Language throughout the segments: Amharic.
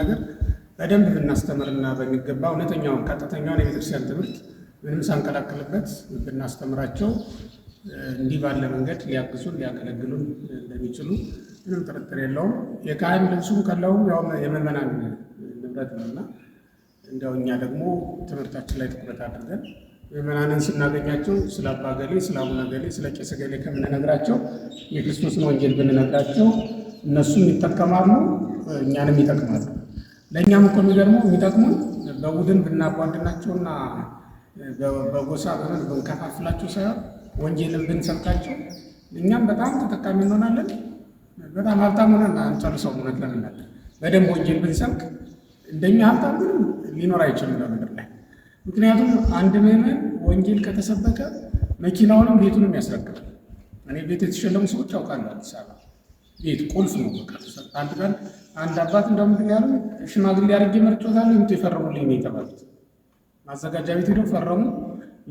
ለመናገር በደንብ ብናስተምርና በሚገባ እውነተኛውን ቀጥተኛውን የቤተክርስቲያን ትምህርት ምንም ሳንቀላቅልበት ብናስተምራቸው እንዲህ ባለ መንገድ ሊያግዙን ሊያገለግሉን እንደሚችሉ ምንም ጥርጥር የለውም። የካህን ልብሱም ቀለውም ያው የምዕመናን ንብረት ነውና እንደው እኛ ደግሞ ትምህርታችን ላይ ትኩረት አድርገን ምዕመናንን ስናገኛቸው ስለ አባ ገሌ፣ ስለ አቡነ ገሌ፣ ስለ ቄስ ገሌ ከምንነግራቸው የክርስቶስን ወንጌል ብንነግራቸው እነሱም ይጠቀማሉ፣ እኛንም ይጠቅማሉ። ለእኛም እኮ የሚገርመው የሚጠቅሙን በቡድን ብናቧድናቸውና በጎሳ ብንከፋፍላቸው ሳይሆን ወንጌልን ብንሰብካቸው እኛም በጣም ተጠቃሚ እንሆናለን። በጣም ሀብታም ሆነን አንጨርሰው። እውነት ለመናገር በደንብ ወንጌል ብንሰብክ እንደኛ ሀብታም ምንም ሊኖር አይችልም በምድር ላይ። ምክንያቱም አንድ ምዕመን ወንጌል ከተሰበከ መኪናውንም ቤቱንም ያስረክባል። እኔ ቤት የተሸለሙ ሰዎች አውቃለሁ። አዲስ አበባ ቤት ቁልፍ ነው። በቃ አንድ ቀን አንድ አባት እንደምንድን ያሉ ሽማግሌ አድርጌ መርጮታለሁ ይምጡ የፈረሙልኝ ነው የተባሉት። ማዘጋጃ ቤት ሄደው ፈረሙ።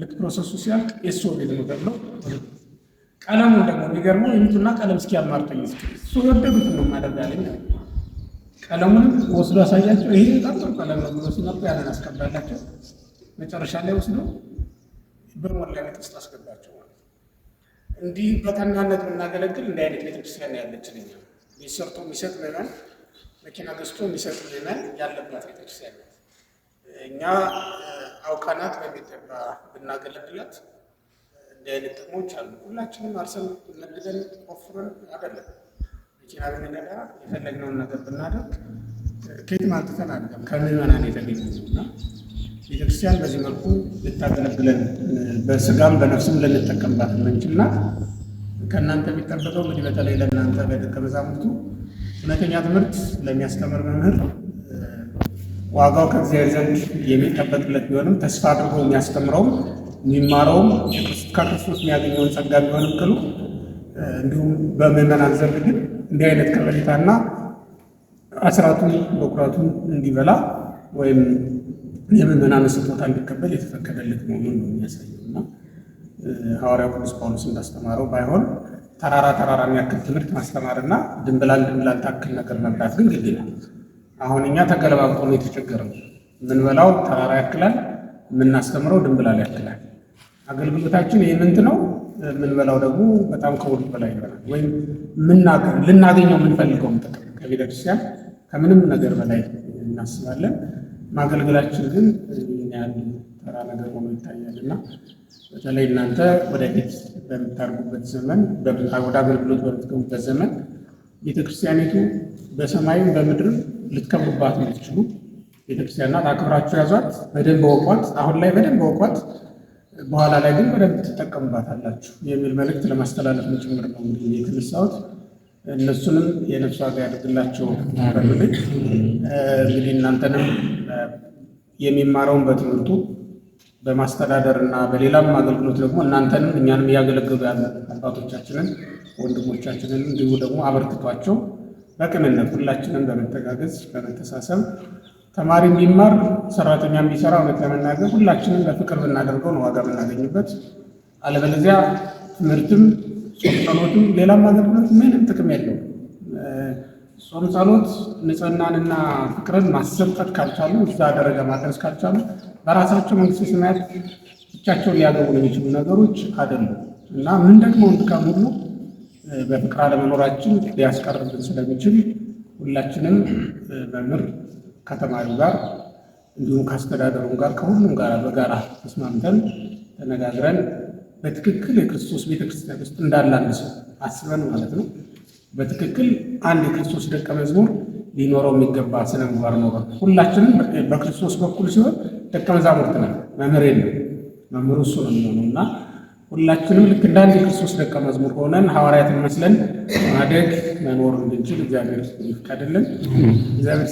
ልክ ፕሮሰሱ ሲያልቅ ኤሶ ቤት ነው ተብለው ቀለሙ ደግሞ የሚገርመው ይምጡና ቀለም እስኪያማርጠኝ እሱ ወደዱት ነው ማደርጋለኝ። ቀለሙንም ወስዶ አሳያቸው። ይሄ በጣም ጥሩ ቀለም ነው ብሎ ሲመርጡ ያንን አስቀባላቸው። መጨረሻ ላይ ወስዶ በሞላ ቤት ውስጥ አስገባቸው ማለት ነው። እንዲህ በቀናነት የምናገለግል እንዲህ አይነት ቤተክርስቲያን ያለችን እኛ ቤት ሰርቶ የሚሰጥ ምዕመን፣ መኪና ገዝቶ የሚሰጥ ምዕመን ያለባት ቤተክርስቲያን ናት። እኛ አውቃናት በሚገባ ብናገለግላት እንዲህ አይነት ጥቅሞች አሉ። ሁላችንም አርሰን ነግደን ቆፍረን አይደለም መኪና ብንነዳ የፈለግነውን ነገር ብናደርግ ከየትም አምጥተን አይደለም ከምዕመናን የተገኘና ቤተክርስቲያን በዚህ መልኩ ልታገለግለን በስጋም በነፍስም ልንጠቀምባት የምንችልና ከእናንተ የሚጠበቀው እንግዲህ በተለይ ለእናንተ ለደቀ መዛሙርቱ እውነተኛ ትምህርት ለሚያስተምር መምህር ዋጋው ከእግዚአብሔር ዘንድ የሚጠበቅለት ቢሆንም ተስፋ አድርጎ የሚያስተምረውም የሚማረውም ከክርስቶስ የሚያገኘውን ጸጋ ቢሆንም ቅሉ እንዲሁም በምዕመናን ዘንድ ግን እንዲህ አይነት ከበሬታና አስራቱን በኩራቱን እንዲበላ ወይም የምዕመናን ስጦታ እንዲቀበል የተፈቀደለት መሆኑን ነው የሚያሳየው። እና ሐዋርያው ቅዱስ ጳውሎስ እንዳስተማረው ባይሆን ተራራ የሚያክል ትምህርት ማስተማርና ድንብላል ታክል ነገር መብላት ግን ግድ ይላል። አሁን እኛ ተገለባብጦ ነው የተቸገረው። የምንበላው ተራራ ያክላል፣ የምናስተምረው ድንብላል ያክላል። አገልግሎታችን ይህምንት ነው። የምንበላው ደግሞ በጣም ከሁሉ በላይ ይሆናል። ወይም ልናገኘው የምንፈልገው ጥቅም ከቤተክርስቲያን ከምንም ነገር በላይ እናስባለን። ማገልገላችን ግን ያህል ተራ ነገር ሆኖ ይታያል። እና በተለይ እናንተ ወደፊት በምታርጉበት ዘመን ወደ አገልግሎት በምትገቡበት ዘመን ቤተክርስቲያኒቱ በሰማይም በምድርም ልትከብሩባት የምትችሉ ቤተክርስቲያን ናት። አክብራችሁ ያዟት፣ በደንብ ወቋት። አሁን ላይ በደንብ ወቋት፣ በኋላ ላይ ግን በደንብ ትጠቀሙባታላችሁ የሚል መልእክት ለማስተላለፍ ጭምር ነው እንግዲህ የተነሳሁት። እነሱንም የነፍስ ዋጋ ያደርግላቸው በምልክ እንግዲህ እናንተንም የሚማረውን በትምህርቱ በማስተዳደር እና በሌላም አገልግሎት ደግሞ እናንተንም እኛንም እያገለገሉ ያሉ አባቶቻችንን ወንድሞቻችንን እንዲሁ ደግሞ አበርክቷቸው በቅንነት ሁላችንም በመተጋገዝ በመተሳሰብ ተማሪ ቢማር ሰራተኛ ቢሰራ እውነት ለመናገር ሁላችንም በፍቅር ብናደርገው ነው ዋጋ ብናገኝበት። አለበለዚያ ትምህርትም ጾም ጸሎትም ሌላም አገልግሎት ምንም ጥቅም የለውም። ጾም ጸሎት ንጽህናንና ፍቅርን ማሰብጠት ካልቻሉ እዛ ደረጃ ማድረስ ካልቻሉ በራሳቸው መንግስተ ሰማያት ብቻቸውን ሊያገቡ የሚችሉ ነገሮች አይደሉም እና ምን ደግሞ ድካም ሁሉ በፍቅር አለመኖራችን ሊያስቀርብን ስለሚችል ሁላችንም መምህር ከተማሪው ጋር እንዲሁም ከአስተዳደሩም ጋር ከሁሉም ጋር በጋራ ተስማምተን ተነጋግረን በትክክል የክርስቶስ ቤተክርስቲያን ውስጥ እንዳለ አንድ ሰው አስበን ማለት ነው። በትክክል አንድ የክርስቶስ ደቀ መዝሙር ሊኖረው የሚገባ ስነ ምግባር ነው። ሁላችንም በክርስቶስ በኩል ሲሆን ደቀ መዛሙርት ነን፣ መምህር የለም። መምህሩ እሱ ነው የሚሆነው እና ሁላችንም ልክ እንደ አንድ የክርስቶስ ደቀ መዝሙር ሆነን ሐዋርያትን መስለን ማደግ መኖር እንድንችል እግዚአብሔር ይፍቀድልን። እግዚአብሔር